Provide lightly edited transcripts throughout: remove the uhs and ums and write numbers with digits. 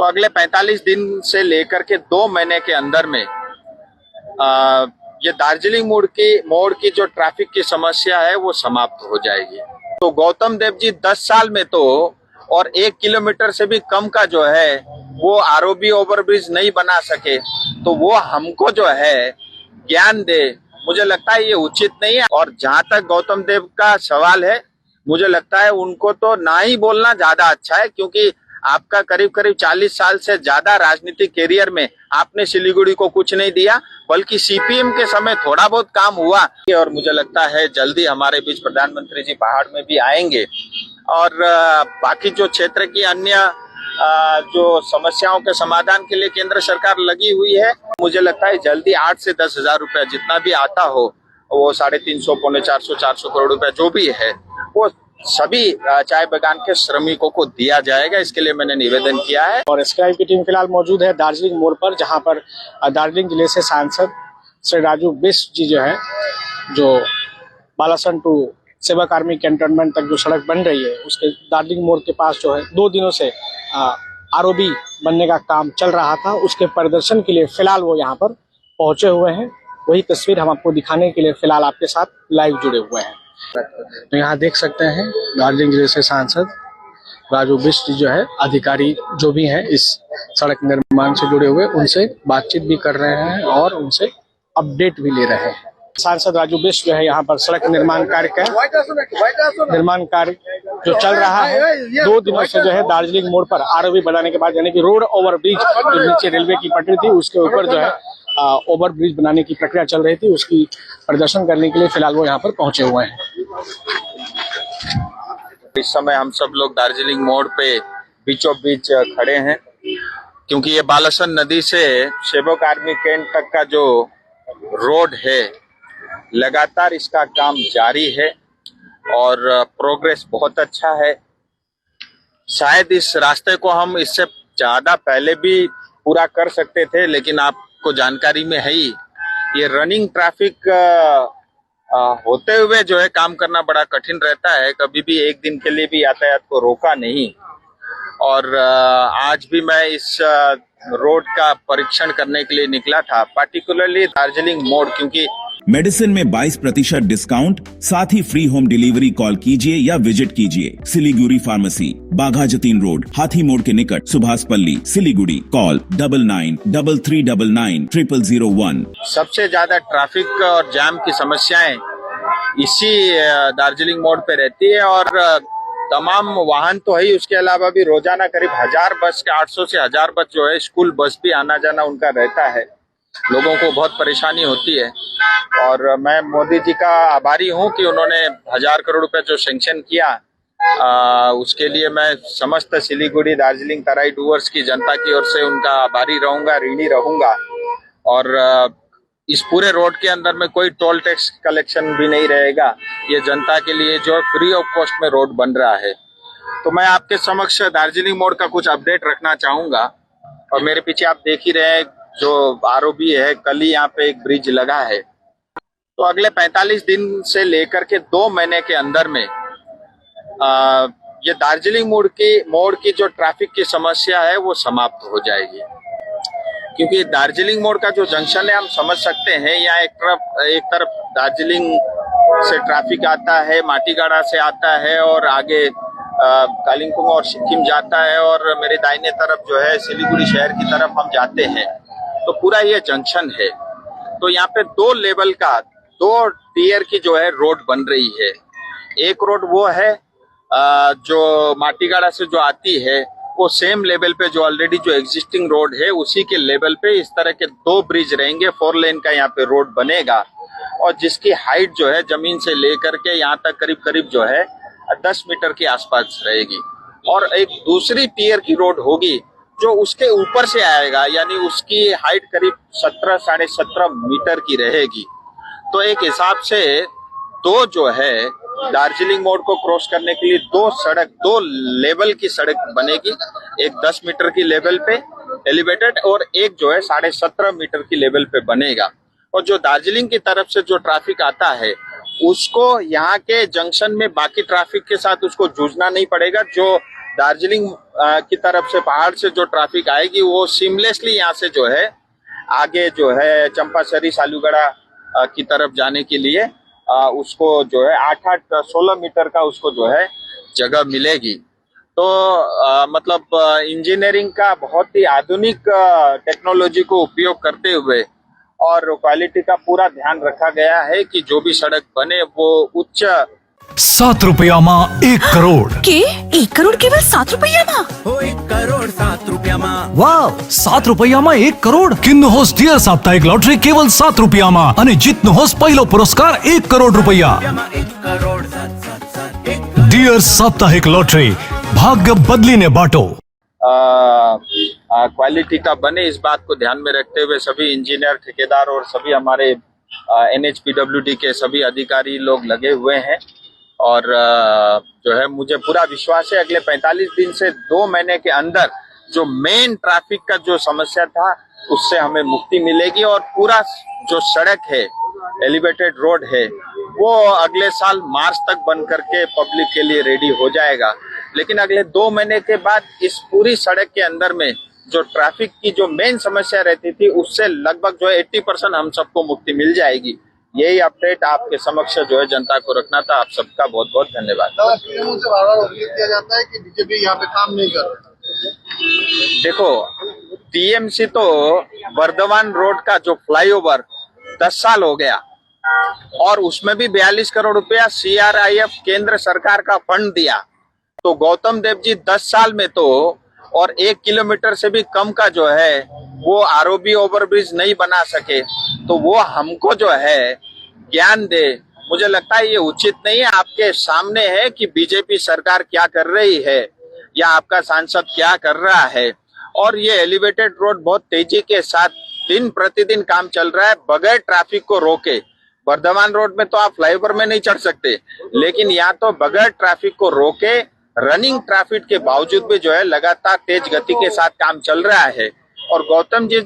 अगले 45 दिन से लेकर के 2 महीने के अंदर में ये दार्जिलिंग मोड़ की जो ट्रैफिक की समस्या है वो समाप्त हो जाएगी। तो गौतम देव जी 10 साल में तो और 1 किलोमीटर से भी कम का जो है वो आरओबी ओवरब्रिज नहीं बना सके, तो वो हमको जो है ज्ञान दे, मुझे लगता है ये उचित नहीं है। और जहां तक गौतम देव का सवाल है, मुझे लगता है उनको तो ना ही बोलना ज्यादा अच्छा है, क्योंकि आपका करीब करीब 40 साल से ज्यादा राजनीतिक कैरियर में आपने सिलीगुड़ी को कुछ नहीं दिया, बल्कि सीपीएम के समय थोड़ा बहुत काम हुआ। और मुझे लगता है जल्दी हमारे बीच प्रधानमंत्री जी पहाड़ में भी आएंगे और बाकी जो क्षेत्र की अन्य जो समस्याओं के समाधान के लिए केंद्र सरकार लगी हुई है, मुझे लगता है जल्दी 8 से 10 हजार रुपया जितना भी आता हो, वो 350, 450 करोड़ रुपया जो भी है, वो सभी चाय बागान के श्रमिकों को दिया जाएगा। इसके लिए मैंने निवेदन किया है। और स्क्राइब की टीम फिलहाल मौजूद है दार्जिलिंग मोड़ पर, जहां पर दार्जिलिंग जिले से सांसद श्री राजू बिष्ट जी जो है, जो बालासन टू सेवक आर्मी कैंटोनमेंट तक जो सड़क बन रही है, उसके दार्जिलिंग मोड़ के पास जो है 2 दिनों से आरओबी बनने का काम चल रहा था, उसके प्रदर्शन के लिए फिलहाल वो यहाँ पर पहुंचे हुए हैं। वही तस्वीर हम आपको दिखाने के लिए फिलहाल आपके साथ लाइव जुड़े हुए हैं। तो यहाँ देख सकते हैं दार्जिलिंग जिले से सांसद राजू बिष्ट जो है, अधिकारी जो भी हैं इस सड़क निर्माण से जुड़े हुए, उनसे बातचीत भी कर रहे हैं और उनसे अपडेट भी ले रहे हैं। सांसद राजू बिष्ट जो है यहाँ पर सड़क निर्माण कार्य जो चल रहा है, 2 दिनों से जो है दार्जिलिंग मोड़ पर आरओबी बनाने के बाद, यानी कि रोड ओवर ब्रिज जो नीचे रेलवे की पटरी थी उसके ऊपर जो है ओवर ब्रिज बनाने की प्रक्रिया चल रही थी, उसकी प्रदर्शन करने के लिए फिलहाल वो यहाँ पर पहुंचे हुए हैं। इस समय हम सब लोग दार्जिलिंग मोड़ पे बीचों बीच खड़े हैं, क्योंकि ये बालासन नदी से सेवक आर्मी कैंट तक का जो रोड है, लगातार इसका काम जारी है और प्रोग्रेस बहुत अच्छा है। शायद इस रास्ते को हम इससे ज्यादा पहले भी पूरा कर सकते थे, लेकिन आपको जानकारी में है ही, ये रनिंग ट्रैफिक होते हुए जो है काम करना बड़ा कठिन रहता है। कभी भी एक दिन के लिए भी यातायात को रोका नहीं। और आज भी मैं इस रोड का परीक्षण करने के लिए निकला था, पार्टिकुलरली दार्जिलिंग मोड़, क्योंकि मेडिसिन में 22% डिस्काउंट, साथ ही फ्री होम डिलीवरी। कॉल कीजिए या विजिट कीजिए सिलीगुड़ी फार्मेसी, बाघा जतीन रोड, हाथी मोड़ के निकट, सुभाष पल्ली, सिलीगुड़ी। कॉल 9933990001। सबसे ज्यादा ट्रैफिक और जाम की समस्याएं इसी दार्जिलिंग मोड़ पे रहती है और तमाम वाहन तो है ही, उसके अलावा भी रोजाना करीब 1000 बस के 800 से 1000 बस जो है स्कूल बस भी आना जाना उनका रहता है। लोगों को बहुत परेशानी होती है और मैं मोदी जी का आभारी हूं कि उन्होंने 1000 करोड़ रुपए जो सैंक्शन किया, उसके लिए मैं समस्त सिलीगुड़ी, दार्जिलिंग, तराई डूवर्स की जनता की ओर से उनका आभारी रहूंगा, ऋणी रहूंगा। और इस पूरे रोड के अंदर में कोई टोल टैक्स कलेक्शन भी नहीं रहेगा। ये जनता के लिए जो फ्री ऑफ कॉस्ट में रोड बन रहा है। तो मैं आपके समक्ष दार्जिलिंग मोड़ का कुछ अपडेट रखना चाहूंगा। और मेरे पीछे आप देख ही रहे हैं जो आरओबी है, कल ही यहाँ पे एक ब्रिज लगा है। तो अगले 45 दिन से लेकर के 2 महीने के अंदर में ये दार्जिलिंग मोड़ की जो ट्रैफिक की समस्या है वो समाप्त हो जाएगी। क्योंकि दार्जिलिंग मोड़ का जो जंक्शन है, हम समझ सकते हैं, यहाँ एक तरफ दार्जिलिंग से ट्रैफिक आता है, माटीगाड़ा से आता है और आगे कालिम्पोंग और सिक्किम जाता है, और मेरे दाहिने तरफ जो है सिलीगुड़ी शहर की तरफ हम जाते हैं। तो पूरा ये जंक्शन है। तो यहाँ पे 2 लेवल का, 2 टियर की जो है रोड बन रही है। एक रोड वो है जो माटीगाड़ा से जो आती है, वो सेम लेवल पे जो ऑलरेडी जो एग्जिस्टिंग रोड है उसी के लेवल पे इस तरह के 2 ब्रिज रहेंगे। 4 लेन का यहाँ पे रोड बनेगा और जिसकी हाइट जो है जमीन से लेकर के यहाँ तक करीब करीब जो है 10 मीटर के आसपास रहेगी। और एक दूसरी टियर की रोड होगी जो उसके ऊपर से आएगा, यानी उसकी हाइट करीब 17 साढ़े 17 मीटर की रहेगी। तो एक हिसाब से 2 जो है दार्जिलिंग मोड़ को क्रॉस करने के लिए 2 लेवल की सड़क बनेगी। एक 10 मीटर की लेवल पे एलिवेटेड और एक जो है 17.5 मीटर की लेवल पे बनेगा। और जो दार्जिलिंग की तरफ से जो ट्रैफिक आता है उसको यहाँ के जंक्शन में बाकी ट्रैफिक के साथ उसको जूझना नहीं पड़ेगा। जो दार्जिलिंग की तरफ से पहाड़ से जो ट्रैफिक आएगी वो सीमलेसली यहाँ से जो है आगे जो है चंपासरी सालूगढ़ा की तरफ जाने के लिए उसको जो है 8-16 मीटर का उसको जो है जगह मिलेगी। तो मतलब इंजीनियरिंग का बहुत ही आधुनिक टेक्नोलॉजी को उपयोग करते हुए और क्वालिटी का पूरा ध्यान रखा गया है कि जो भी सड़क बने वो उच्च 7 રૂપિયામાં 1 કરોડ के 1 करोड़ केवल 7 रुपया हो 1 करोड़ 7 રૂપિયામાં વાવ 7 રૂપિયામાં 1 કરોડ કિન્નુ હોસ ડિયર સાપ્તાહિક લોટરી કેવલ 7 રૂપિયામાં અને જીતનો હોસ પહેલો પુરસ્કાર 1 કરોડ રૂપિયા 1 करोड़ 7 ડિયર સાપ્તાહિક લોટરી ભાગ્ય બદલીને બાટો। क्वालिटी का बने इस बात को ध्यान में रखते हुए सभी इंजीनियर ठेकेदार और सभी हमारे NHPWD के सभी अधिकारी लोग लगे हुए हैं और जो है मुझे पूरा विश्वास है अगले 45 दिन से 2 महीने के अंदर जो मेन ट्रैफिक का जो समस्या था उससे हमें मुक्ति मिलेगी और पूरा जो सड़क है एलिवेटेड रोड है वो अगले साल मार्च तक बन करके पब्लिक के लिए रेडी हो जाएगा। लेकिन अगले 2 महीने के बाद इस पूरी सड़क के अंदर में जो ट्रैफिक की जो मेन समस्या रहती थी उससे लगभग जो है 80% हम सबको मुक्ति मिल जाएगी। यही अपडेट आपके समक्ष जो है जनता को रखना था। आप सबका बहुत बहुत धन्यवाद। से बार-बार उल्लेख किया जाता है कि बीजेपी यहाँ पे काम नहीं कर रहा। देखो टीएमसी तो वर्धमान रोड का जो फ्लाईओवर 10 साल हो गया और उसमें भी 42 करोड़ रुपया CRIF केंद्र सरकार का फंड दिया। तो गौतम देव जी 10 साल में तो और 1 किलोमीटर से भी कम का जो है वो ROB ओवरब्रिज नहीं बना सके तो वो हमको जो है ज्ञान दे। मुझे लगता है ये उचित नहीं है। आपके सामने है कि बीजेपी सरकार क्या कर रही है या आपका सांसद क्या कर रहा है और ये एलिवेटेड रोड बहुत तेजी के साथ दिन प्रतिदिन काम चल रहा है बगैर ट्रैफिक को रोके। वर्धमान रोड में तो आप फ्लाईओवर में नहीं चढ़ सकते लेकिन यहाँ तो बगैर ट्रैफिक को रोके रनिंग ट्रैफिक के बावजूद भी जो है लगातार तेज गति के साथ काम चल रहा है। और गौतम जी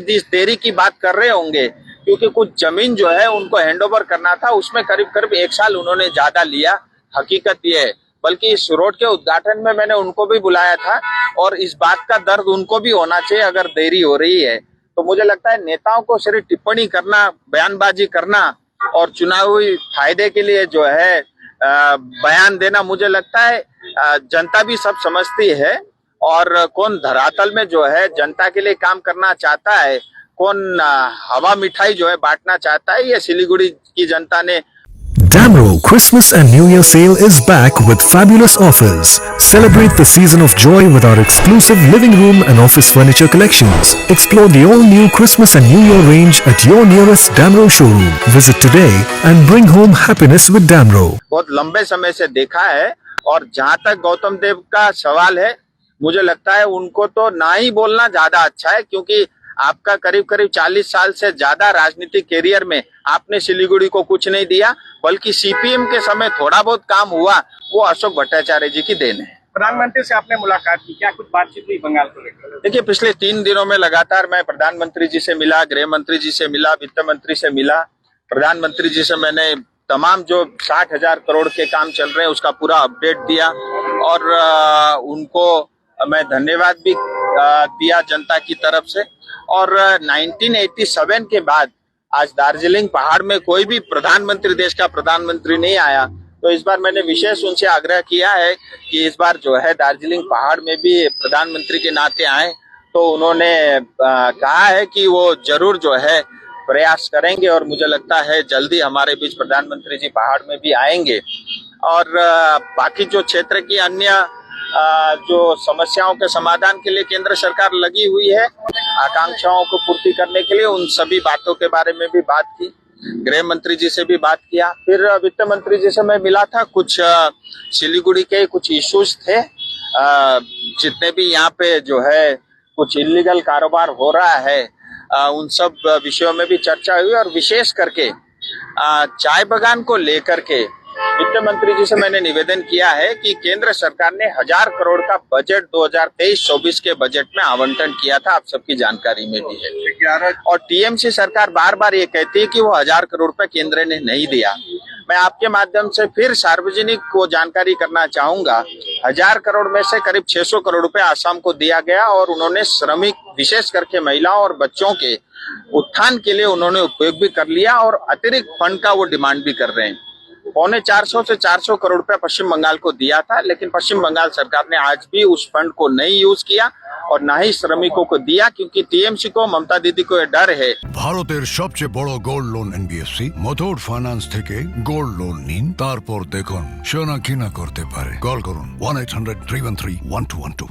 जिस देरी की बात कर रहे होंगे क्योंकि कुछ जमीन जो है उनको हैंडओवर करना था उसमें करीब करीब 1 साल उन्होंने ज्यादा लिया। हकीकत ये है बल्कि इस रोड के उद्घाटन में मैंने उनको भी बुलाया था और इस बात का दर्द उनको भी होना चाहिए अगर देरी हो रही है। तो मुझे लगता है नेताओं को सिर्फ टिप्पणी करना बयानबाजी करना और चुनावी फायदे के लिए जो है बयान देना मुझे लगता है जनता भी सब समझती है और कौन धरातल में जो है जनता के लिए काम करना चाहता है कौन हवा मिठाई जो है बांटना चाहता है ये सिलीगुड़ी की जनता ने। Damro Christmas and New Year sale is back with fabulous offers. Celebrate the season of joy with our exclusive living room and office furniture collections. Explore the all-new Christmas and New Year range at your nearest Damro showroom. Visit today and bring home happiness with Damro. बहुत लंबे समय से देखा है और जहाँ तक गौतम देव का सवाल है मुझे लगता है उनको तो ना ही बोलना ज्यादा अच्छा है क्योंकि आपका करीब करीब 40 साल से ज्यादा राजनीतिक कैरियर में आपने सिलीगुड़ी को कुछ नहीं दिया बल्कि CPM के समय थोड़ा बहुत काम हुआ वो अशोक भट्टाचार्य जी की देन है। प्रधानमंत्री से आपने मुलाकात की, क्या कुछ बातचीत हुई बंगाल को लेकर? देखिए पिछले 3 दिनों में लगातार मैं प्रधानमंत्री जी से मिला, गृह मंत्री जी से मिला, वित्त मंत्री से मिला। प्रधानमंत्री जी से मैंने तमाम जो 60,000 करोड़ के काम चल रहे हैं उसका पूरा अपडेट दिया और उनको मैं धन्यवाद भी दिया जनता की तरफ से। और 1987 के बाद आज दार्जिलिंग पहाड़ में कोई भी प्रधानमंत्री देश का प्रधानमंत्री नहीं आया तो इस बार मैंने विशेष उनसे आग्रह किया है कि इस बार जो है दार्जिलिंग पहाड़ में भी प्रधानमंत्री के नाते आए। तो उन्होंने कहा है कि वो जरूर जो है प्रयास करेंगे और मुझे लगता है जल्दी हमारे बीच प्रधानमंत्री जी पहाड़ में भी आएंगे। और बाकी जो क्षेत्र की अन्य जो समस्याओं के समाधान के लिए केंद्र सरकार लगी हुई है आकांक्षाओं को पूर्ति करने के लिए उन सभी बातों के बारे में भी बात की। गृह मंत्री जी से भी बात किया। फिर वित्त मंत्री जी से मैं मिला था। कुछ सिलीगुड़ी के कुछ इश्यूज थे जितने भी यहाँ पे जो है कुछ इलीगल कारोबार हो रहा है उन सब विषयों में भी चर्चा हुई और विशेष करके चाय बागान को लेकर के वित्त मंत्री जी से मैंने निवेदन किया है कि केंद्र सरकार ने 1000 करोड़ का बजट 2023-24 के बजट में आवंटन किया था, आप सबकी जानकारी में भी है। और टीएमसी सरकार बार बार ये कहती है कि वो 1000 करोड़ रुपए केंद्र ने नहीं दिया। मैं आपके माध्यम से फिर सार्वजनिक को जानकारी करना चाहूंगा, 1000 करोड़ में से करीब 600 करोड़ रुपए आसाम को दिया गया और उन्होंने श्रमिक, विशेष करके महिलाओं और बच्चों के उत्थान के लिए उन्होंने उपयोग भी कर लिया और अतिरिक्त फंड का वो डिमांड भी कर रहे हैं। 350 से 400 करोड़ रुपए पश्चिम बंगाल को दिया था, लेकिन पश्चिम बंगाल सरकार ने आज भी उस फंड को नहीं यूज किया और ना ही श्रमिकों को दिया, क्योंकि टीएमसी को, ममता दीदी को ये डर है। ভারতের সবচেয়ে বড় gold loan NBFC Muthoot finance থেকে গোল্ড লোন নিন, তারপর দেখুন সোনা কিনা করতে পারে। কল করুন 1-800-313-1212।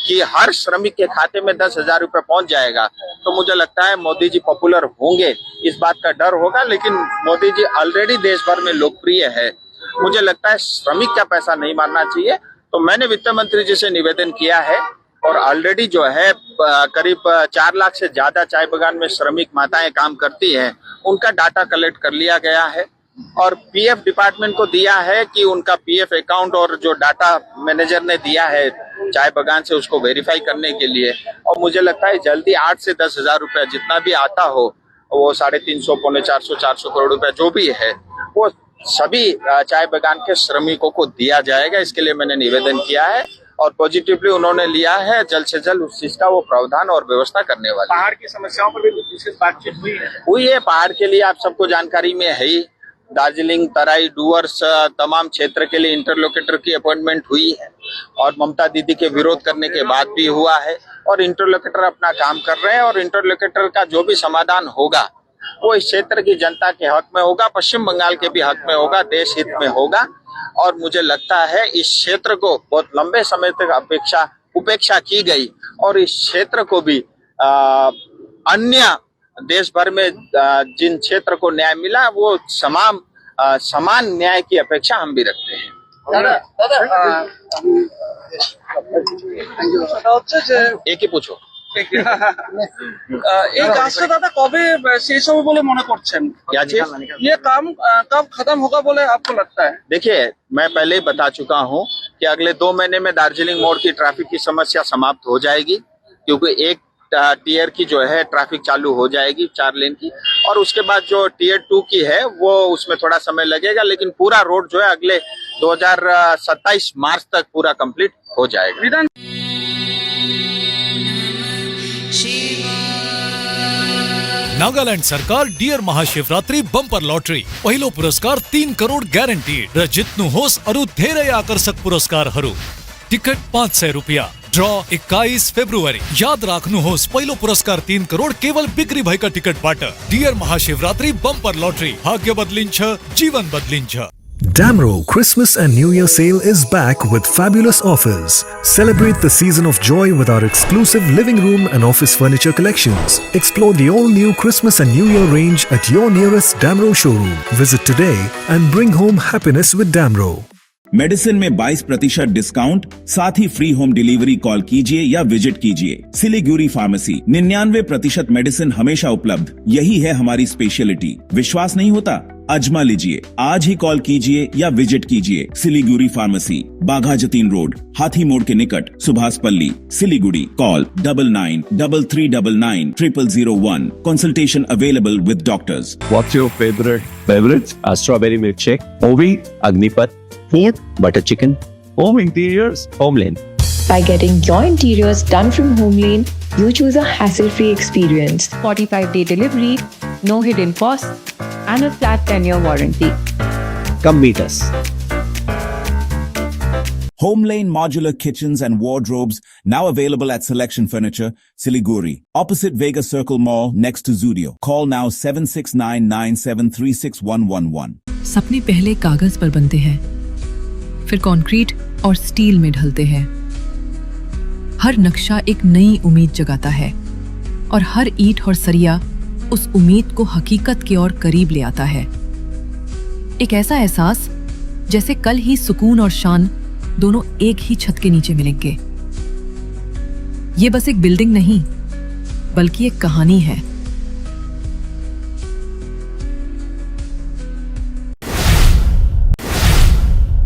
कि हर श्रमिक के खाते में 10,000 रुपए पहुंच जाएगा, तो मुझे लगता है मोदी जी पॉपुलर होंगे, इस बात का डर होगा। लेकिन मोदी जी ऑलरेडी देश भर में लोकप्रिय है, मुझे लगता है श्रमिक का पैसा नहीं मारना चाहिए। तो मैंने वित्त मंत्री जी से निवेदन किया है और ऑलरेडी जो है करीब 4 लाख से ज्यादा चाय बागान में श्रमिक माताएं काम करती हैं, उनका डाटा कलेक्ट कर लिया गया है और पीएफ डिपार्टमेंट को दिया है कि उनका पीएफ अकाउंट और जो डाटा मैनेजर ने दिया है चाय बागान से, उसको वेरीफाई करने के लिए। और मुझे लगता है जल्दी 8 से 10,000 रुपया जितना भी आता हो, वो 350, 450, 400 करोड़ रुपया जो भी है, वो सभी चाय बागान के श्रमिकों को दिया जाएगा। इसके लिए मैंने निवेदन किया है और पॉजिटिवली उन्होंने लिया है। जल्द से जल्द उस चीज का वो प्रावधान और व्यवस्था करने वाले। पहाड़ की समस्याओं पर भी कुछ विशेष बातचीत हुई है। पहाड़ के लिए आप सबको जानकारी में है ही, दार्जिलिंग, तराई, डुवर्स तमाम क्षेत्र के लिए इंटरलोकेटर की अपॉइंटमेंट हुई है और ममता दीदी के विरोध करने के बाद भी हुआ है और इंटरलोकेटर अपना काम कर रहे हैं और इंटरलोकेटर का जो भी समाधान होगा वो इस क्षेत्र की जनता के हक में होगा, पश्चिम बंगाल के भी हक में होगा, देश हित में होगा। और मुझे लगता है इस क्षेत्र को बहुत लंबे समय तक उपेक्षा की गई और इस क्षेत्र को भी अन्य देश भर में जिन क्षेत्र को न्याय मिला, वो समान न्याय की अपेक्षा हम भी रखते हैं। एक ही पूछो। এই কাজটা দাদা কবে শেষ হবে বলে মনে করছেন? क्या चीज? ये काम कब खत्म होगा बोले आपको लगता है? देखिए, मैं पहले ही बता चुका हूँ कि अगले 2 महीने में दार्जिलिंग मोड़ की ट्रैफिक की समस्या समाप्त हो जाएगी, क्योंकि एक टीयर की जो है ट्रैफिक चालू हो जाएगी 4 लेन की, और उसके बाद जो टीयर 2 की है वो उसमें थोड़ा समय लगेगा, लेकिन पूरा रोड जो है अगले 2027 मार्च तक पूरा कंप्लीट हो जाएगा। नागालैंड सरकार डियर महाशिवरात्रि बंपर लॉटरी पहिलो पुरस्कार 3 करोड़ ग्यारंटीड र जित्नु होस् अरु धेरै आकर्षक पुरस्कारहरू। टिकट 500 रुपया। Draw 21 February. याद राख्नुहोस्, पहिलो पुरस्कार 3 करोड़ केवल बिक्री भएका टिकटबाट। डियर महाशिवरात्रि बंपर लॉटरी, भाग्य बदलिन्छ, जीवन बदलिन्छ। Damro Christmas and New Year sale is back with fabulous offers. Celebrate the season of joy with our exclusive living room and office furniture collections. Explore the all-new Christmas and New Year range at your nearest Damro showroom. Visit today and bring home happiness with Damro. Medicine में 22% discount, साथ ही free home delivery call कीजिए या visit कीजिए। Siliguri pharmacy, 99% medicine हमेशा उपलब्ध, यही है हमारी स्पेशलिटी। विश्वास नहीं होता? आजमा लीजिए। आज ही कॉल कीजिए या विजिट कीजिए। सिलीगुड़ी फार्मेसी, बाघा जतीन रोड, हाथी मोड़ के निकट, Subhashpalli, Siliguri. Call 9933990001। Consultation available with doctors. What's your favorite beverage? Strawberry milkshake. Ovi, Agnipat. Food, butter chicken. Home interiors, Homelane. By getting your interiors done from Homelane, you choose a hassle-free experience. 45-day delivery, no hidden costs, and a flat 10-year warranty. Come meet us. Homelane Modular Kitchens and Wardrobes, now available at Selection Furniture, Siliguri, opposite Vega Circle Mall, next to Zudio. Call now 7699736111. सपने पहले कागज पर बनते हैं, फिर concrete और steel में ढलते हैं। हर नक्शा एक नई उम्मीद जगाता है और हर ईंट और सरिया उस उम्मीद को हकीकत की ओर करीब ले आता है। एक ऐसा एहसास जैसे कल ही सुकून और शान दोनों एक ही छत के नीचे मिलेंगे। ये बस एक बिल्डिंग नहीं, बल्कि एक कहानी है।